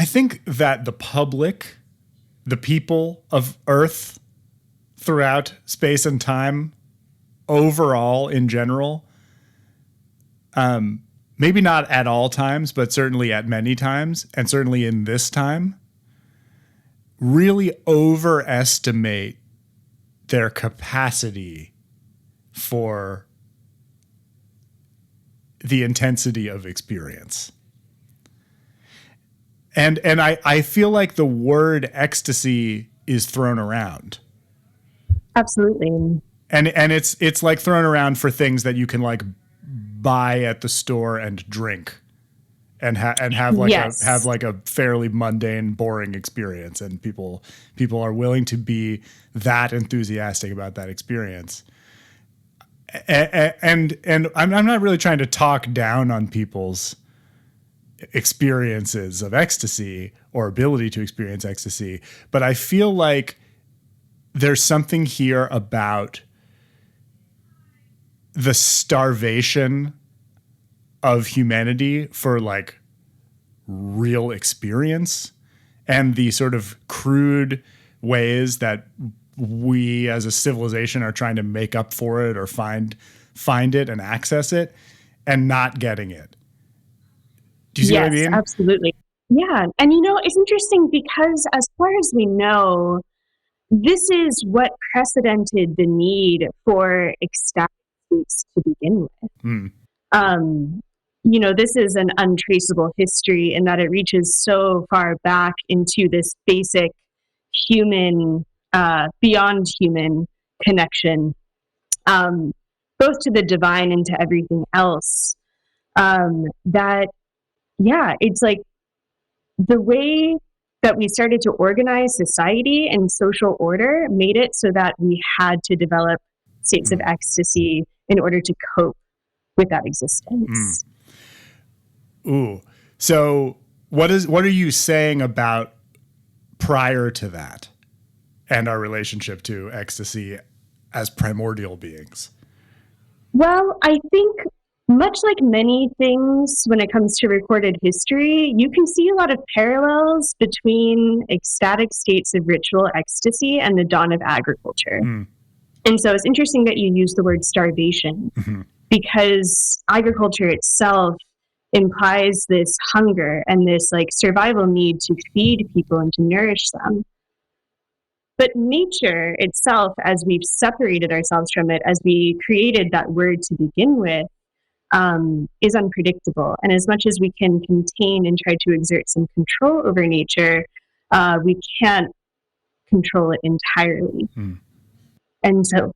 I think that the public, the people of Earth throughout space and time, overall in general, maybe not at all times, but certainly at many times, and certainly in this time, really overestimate their capacity for the intensity of experience. And I feel like the word ecstasy is thrown around. Absolutely. And it's like thrown around for things that you can like buy at the store and drink and have like a fairly mundane, boring experience. And people are willing to be that enthusiastic about that experience. And I'm not really trying to talk down on people's experiences of ecstasy or ability to experience ecstasy, but I feel like there's something here about the starvation of humanity for like real experience and the sort of crude ways that we as a civilization are trying to make up for it or find it and access it and not getting it. Do you see what I mean? Yes, absolutely. Yeah. And it's interesting because as far as we know, this is what precedented the need for ecstatic states to begin with. This is an untraceable history in that it reaches so far back into this basic human, beyond human connection, both to the divine and to everything else. It's like the way that we started to organize society and social order made it so that we had to develop states of ecstasy in order to cope with that existence. Ooh. So what are you saying about prior to that and our relationship to ecstasy as primordial beings? Well, I think much like many things when it comes to recorded history, you can see a lot of parallels between ecstatic states of ritual ecstasy and the dawn of agriculture. And so it's interesting that you use the word starvation because agriculture itself implies this hunger and this like survival need to feed people and to nourish them. But nature itself, as we've separated ourselves from it, as we created that word to begin with, is unpredictable. And as much as we can contain and try to exert some control over nature, we can't control it entirely. And so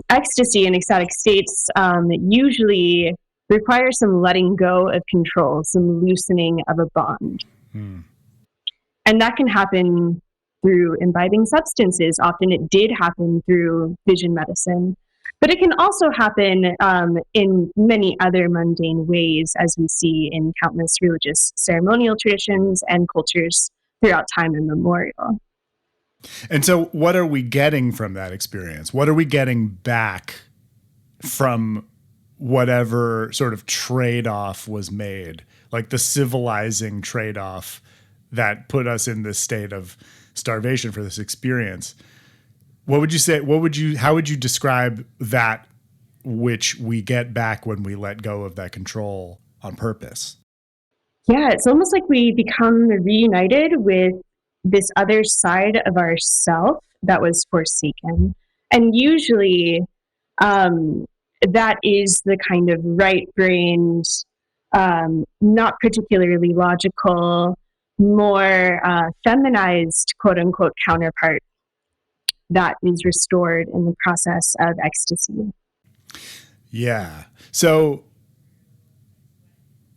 ecstasy and ecstatic states usually require some letting go of control, some loosening of a bond. And that can happen through imbibing substances. Often it did happen through vision medicine. But it can also happen in many other mundane ways, as we see in countless religious ceremonial traditions and cultures throughout time immemorial. And so what are we getting from that experience? What are we getting back from whatever sort of trade-off was made, like the civilizing trade-off that put us in this state of starvation for this experience? What would you say? How would you describe that which we get back when we let go of that control on purpose? Yeah, it's almost like we become reunited with this other side of ourself that was forsaken. And usually that is the kind of right-brained, not particularly logical, more feminized, quote-unquote, counterpart that is restored in the process of ecstasy. Yeah. So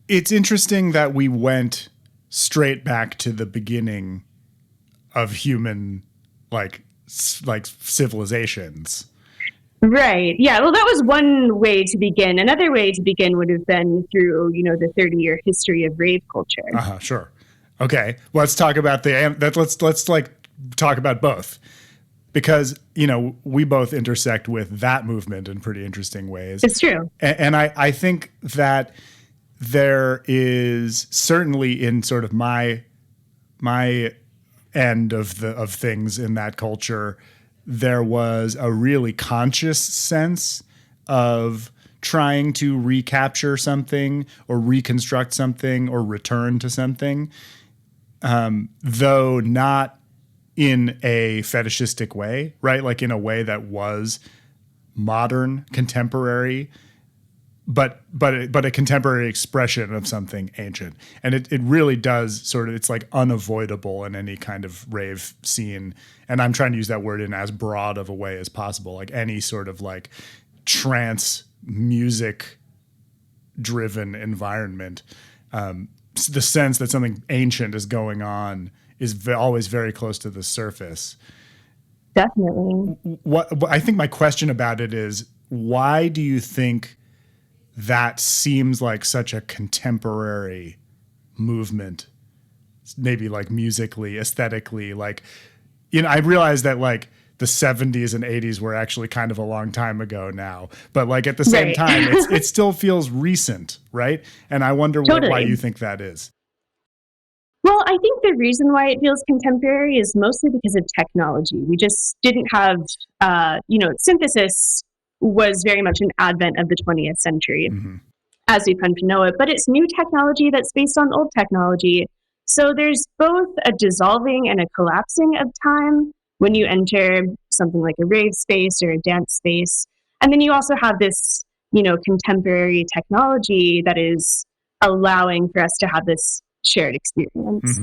it's interesting that we went straight back to the beginning of human, like civilizations. Right. Yeah. Well, that was one way to begin. Another way to begin would have been through, the 30-year history of rave culture. Sure. Okay. Let's talk about let's talk about both. Because, we both intersect with that movement in pretty interesting ways. It's true. And I think that there is certainly in sort of my my end of things in that culture, there was a really conscious sense of trying to recapture something or reconstruct something or return to something, though not in a fetishistic way, right? Like in a way that was modern, contemporary, but a contemporary expression of something ancient. And it really does sort of, it's like unavoidable in any kind of rave scene. And I'm trying to use that word in as broad of a way as possible, like any sort of like trance music driven environment. The sense that something ancient is going on is always very close to the surface. Definitely. What I think my question about it is, why do you think that seems like such a contemporary movement, maybe like musically, aesthetically? Like, you know, I realize that like the 70s and 80s were actually kind of a long time ago now, but like at the same time, it still feels recent, right? And I wonder why you think that is. Well, I think the reason why it feels contemporary is mostly because of technology. We just didn't have, synthesis was very much an advent of the 20th century, as we've come to know it, but it's new technology that's based on old technology. So there's both a dissolving and a collapsing of time when you enter something like a rave space or a dance space. And then you also have this, contemporary technology that is allowing for us to have this shared experience.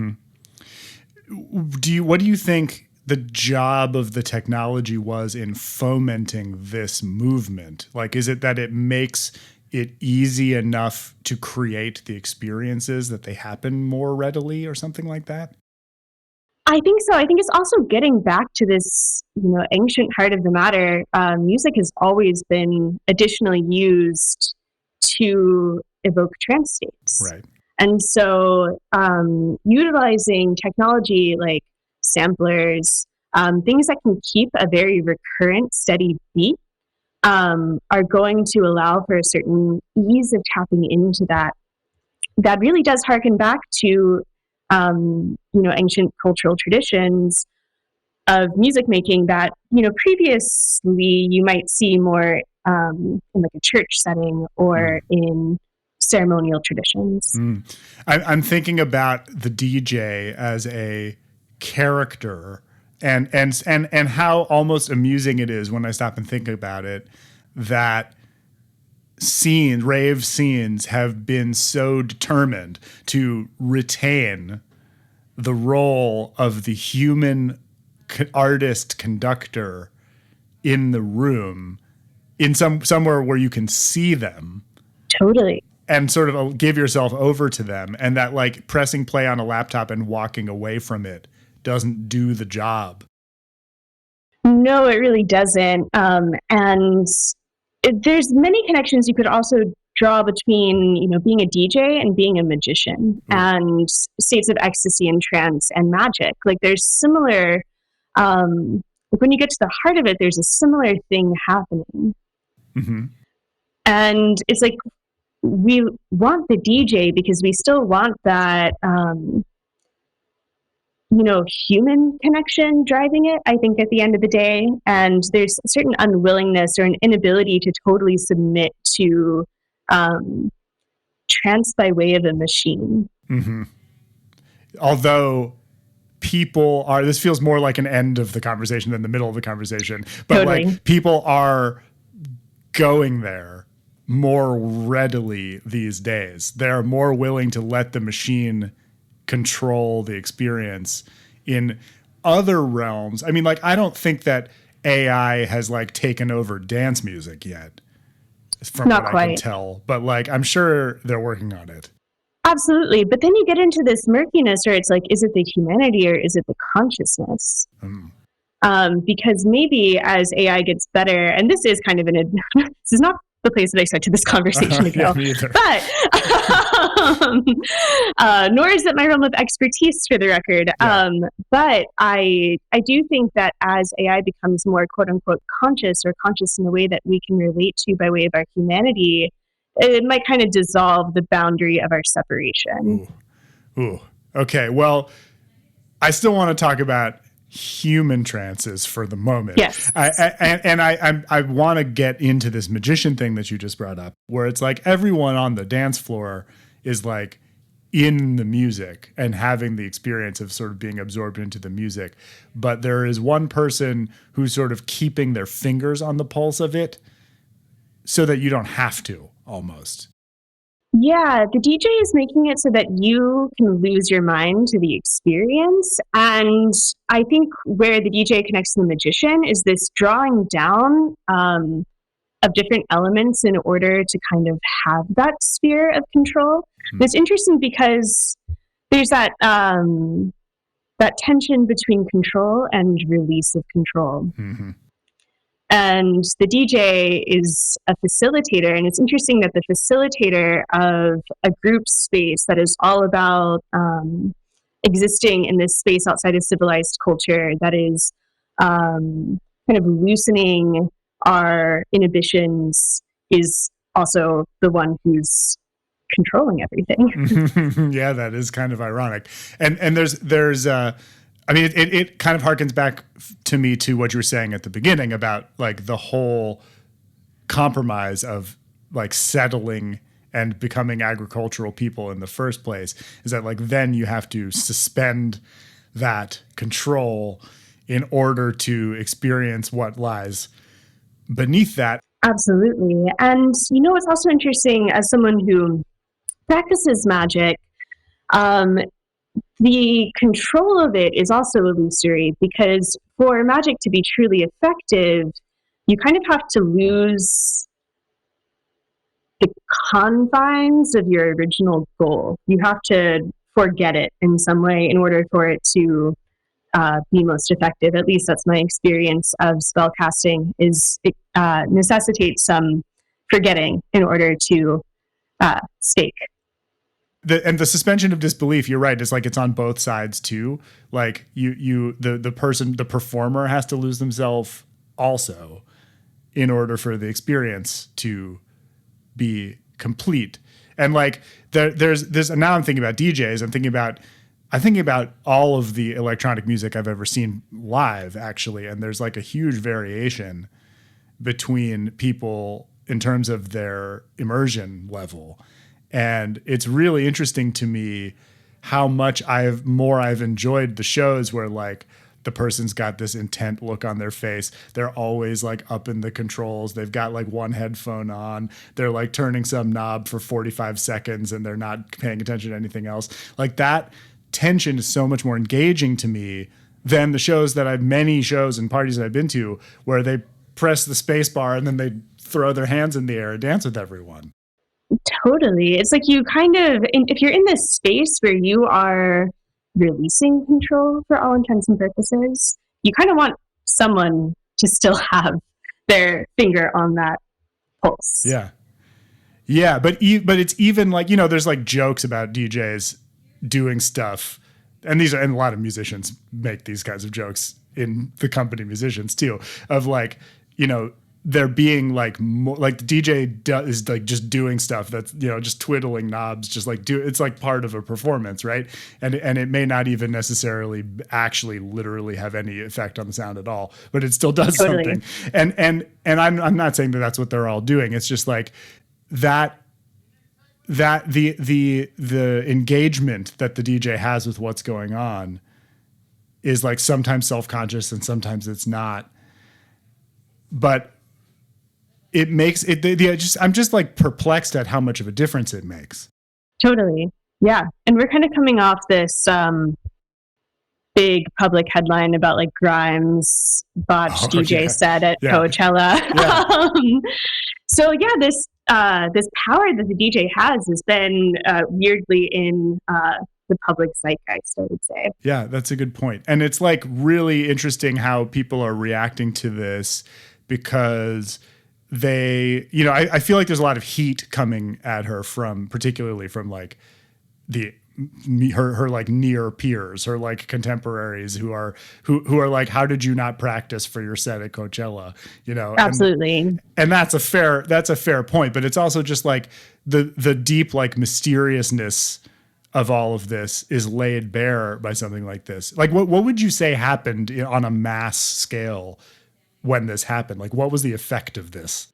What do you think the job of the technology was in fomenting this movement? Like, is it that it makes it easy enough to create the experiences that they happen more readily or something like that? I think so. I think it's also getting back to this, ancient heart of the matter. Music has always been additionally used to evoke trance states. Right. And so utilizing technology like samplers, things that can keep a very recurrent, steady beat, are going to allow for a certain ease of tapping into that. That really does harken back to, ancient cultural traditions of music making that, previously you might see more in like a church setting or in ceremonial traditions. I'm thinking about the DJ as a character and how almost amusing it is when I stop and think about it, that rave scenes have been so determined to retain the role of the human artist conductor in the room, in somewhere where you can see them. Totally. And sort of give yourself over to them. And that like pressing play on a laptop and walking away from it doesn't do the job. No, it really doesn't. And there's many connections you could also draw between, being a DJ and being a magician, and states of ecstasy and trance and magic. Like there's similar, like when you get to the heart of it, there's a similar thing happening. And it's like, we want the DJ because we still want that, human connection driving it, I think, at the end of the day. And there's a certain unwillingness or an inability to totally submit to trance by way of a machine. Although this feels more like an end of the conversation than the middle of the conversation. But totally. Like people are going there more readily these days. They're more willing to let the machine control the experience in other realms. I mean, like, I don't think that AI has like taken over dance music yet, from Not what quite. I can tell, but like, I'm sure they're working on it. Absolutely. But then you get into this murkiness where it's like, is it the humanity or is it the consciousness? Because maybe as AI gets better, and this is kind of this is not the place that I started this conversation to go, but nor is it my realm of expertise, for the record. But I do think that as AI becomes more quote unquote conscious, or conscious in the way that we can relate to by way of our humanity, it might kind of dissolve the boundary of our separation. Ooh. Okay. Well, I still want to talk about human trances for the moment. Yes. I want to get into this magician thing that you just brought up, where it's like everyone on the dance floor is like in the music and having the experience of sort of being absorbed into the music. But there is one person who's sort of keeping their fingers on the pulse of it so that you don't have to, almost. Yeah, the DJ is making it so that you can lose your mind to the experience. And I think where the DJ connects to the magician is this drawing down of different elements in order to kind of have that sphere of control. And it's interesting because there's that that tension between control and release of control. Mm-hmm. And the DJ is a facilitator. And it's interesting that the facilitator of a group space that is all about existing in this space outside of civilized culture, that is kind of loosening our inhibitions, is also the one who's controlling everything. Yeah, that is kind of ironic. And there's I mean, it kind of harkens back to me to what you were saying at the beginning about like the whole compromise of like settling and becoming agricultural people in the first place, is that like then you have to suspend that control in order to experience what lies beneath that. Absolutely. And you know what's also interesting, as someone who practices magic, the control of it is also illusory, because for magic to be truly effective, you kind of have to lose the confines of your original goal. You have to forget it in some way in order for it to be most effective. At least that's my experience of spellcasting, is it necessitates some forgetting in order to stake. And the suspension of disbelief, you're right. It's like it's on both sides too. Like the performer has to lose themselves also in order for the experience to be complete. And like there's now I'm thinking about DJs. I'm thinking about all of the electronic music I've ever seen live, actually. And there's like a huge variation between people in terms of their immersion level. And it's really interesting to me how much I've enjoyed the shows where like the person's got this intent look on their face. They're always like up in the controls. They've got like one headphone on. They're like turning some knob for 45 seconds and they're not paying attention to anything else. Like that tension is so much more engaging to me than the shows that many shows and parties that I've been to where they press the space bar and then they throw their hands in the air and dance with everyone. Totally. It's like you kind of, if you're in this space where you are releasing control for all intents and purposes, you kind of want someone to still have their finger on that pulse. Yeah. Yeah. But it's even like, you know, there's like jokes about DJs doing stuff, and a lot of musicians make these kinds of jokes in the company musicians too, of like, you know, they're being like more like the DJ is like just doing stuff that's, you know, just twiddling knobs, just like it's like part of a performance, right? And it may not even necessarily actually literally have any effect on the sound at all, but it still does something. And I'm not saying that that's what they're all doing. It's just like that the engagement that the DJ has with what's going on is like sometimes self-conscious and sometimes it's not. But it makes it, I'm just like perplexed at how much of a difference it makes. Totally. Yeah. And we're kind of coming off this big public headline about like Grimes botched DJ set at Coachella. Yeah. So yeah, this power that the DJ has been weirdly in the public zeitgeist, I would say. Yeah, that's a good point. And it's like really interesting how people are reacting to this, because they, you know, I feel like there's a lot of heat coming at her particularly from like her like near peers, her like contemporaries who are like, how did you not practice for your set at Coachella? You know, absolutely. And that's a fair point, but it's also just like the deep like mysteriousness of all of this is laid bare by something like this. Like what would you say happened on a mass scale when this happened? Like what was the effect of this?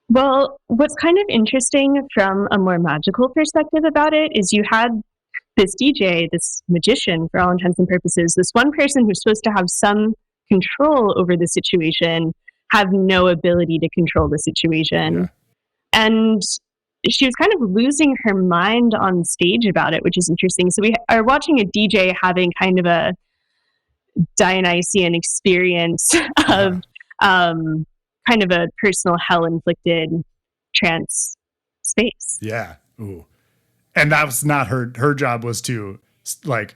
Well, what's kind of interesting from a more magical perspective about it is you had this DJ, this magician for all intents and purposes, this one person who's supposed to have some control over the situation, have no ability to control the situation. Yeah. And she was kind of losing her mind on stage about it, which is interesting. So we are watching a DJ having kind of a Dionysian experience of kind of a personal hell-inflicted trance space. Yeah. Ooh. And that was not her job was to like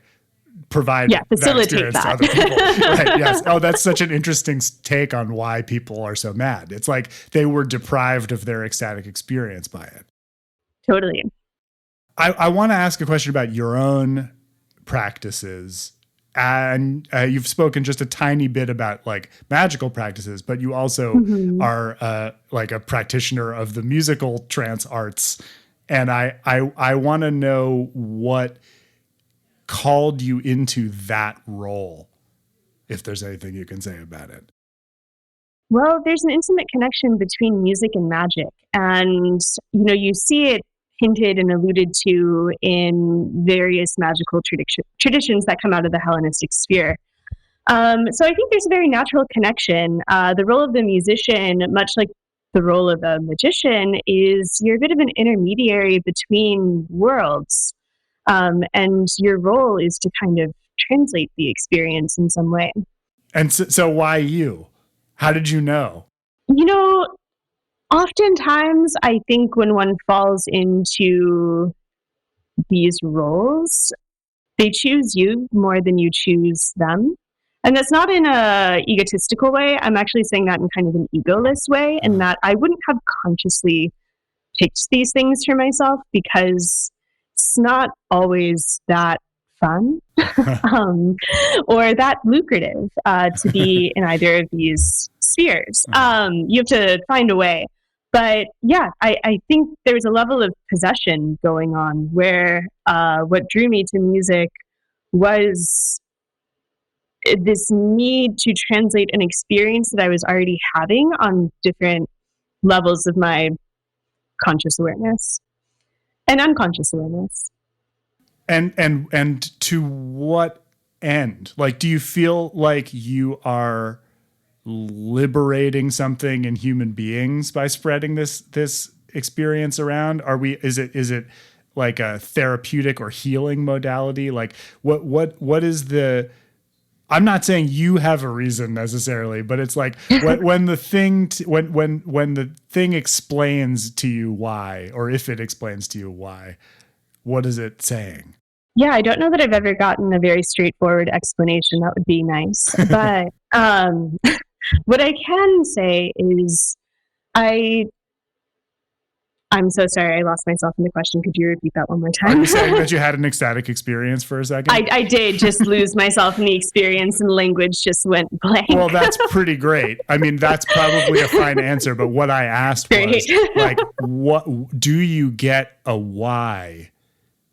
provide facilitate that experience to other people. Right, yes. Oh, that's such an interesting take on why people are so mad. It's like they were deprived of their ecstatic experience by it. Totally. I want to ask a question about your own practices. And you've spoken just a tiny bit about like magical practices, but you also are like a practitioner of the musical trance arts. And I want to know what called you into that role, if there's anything you can say about it. Well, there's an intimate connection between music and magic. And, you see it hinted and alluded to in various magical traditions that come out of the Hellenistic sphere. So I think there's a very natural connection. The role of the musician, much like the role of a magician, is you're a bit of an intermediary between worlds. And your role is to kind of translate the experience in some way. And so why you? How did you know? Oftentimes I think when one falls into these roles, they choose you more than you choose them. And that's not in a egotistical way. I'm actually saying that in kind of an egoless way, and that I wouldn't have consciously picked these things for myself because it's not always that fun or that lucrative to be in either of these spheres. You have to find a way. But yeah, I think there's a level of possession going on where what drew me to music was this need to translate an experience that I was already having on different levels of my conscious awareness and unconscious awareness. And to what end? Like, do you feel like you are liberating something in human beings by spreading this experience around? Is it like a therapeutic or healing modality? Like what is the, I'm not saying you have a reason necessarily, but it's like when the thing when the thing explains to you why, or if it explains to you why, what is it saying? Yeah, I don't know that I've ever gotten a very straightforward explanation. That would be nice. But what I can say is I'm so sorry, I lost myself in the question. Could you repeat that one more time? Are you saying that you had an ecstatic experience for a second? I did just lose myself in the experience and language just went blank. Well, that's pretty great. I mean, that's probably a fine answer, but what I asked was, like, what do you get a why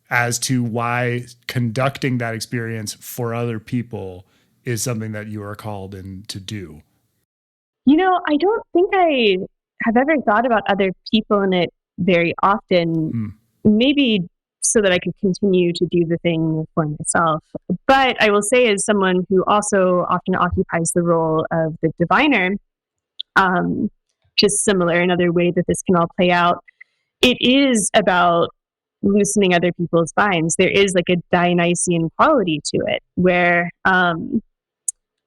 as to why conducting that experience for other people is something that you are called in to do? I don't think I have ever thought about other people in it very often, maybe so that I could continue to do the thing for myself. But I will say, as someone who also often occupies the role of the diviner, just similar, another way that this can all play out, it is about loosening other people's minds. There is like a Dionysian quality to it, where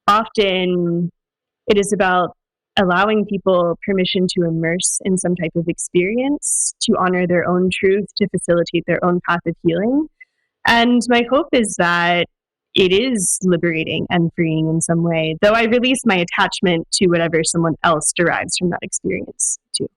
often it is about allowing people permission to immerse in some type of experience, to honor their own truth, to facilitate their own path of healing. And my hope is that it is liberating and freeing in some way, though I release my attachment to whatever someone else derives from that experience too.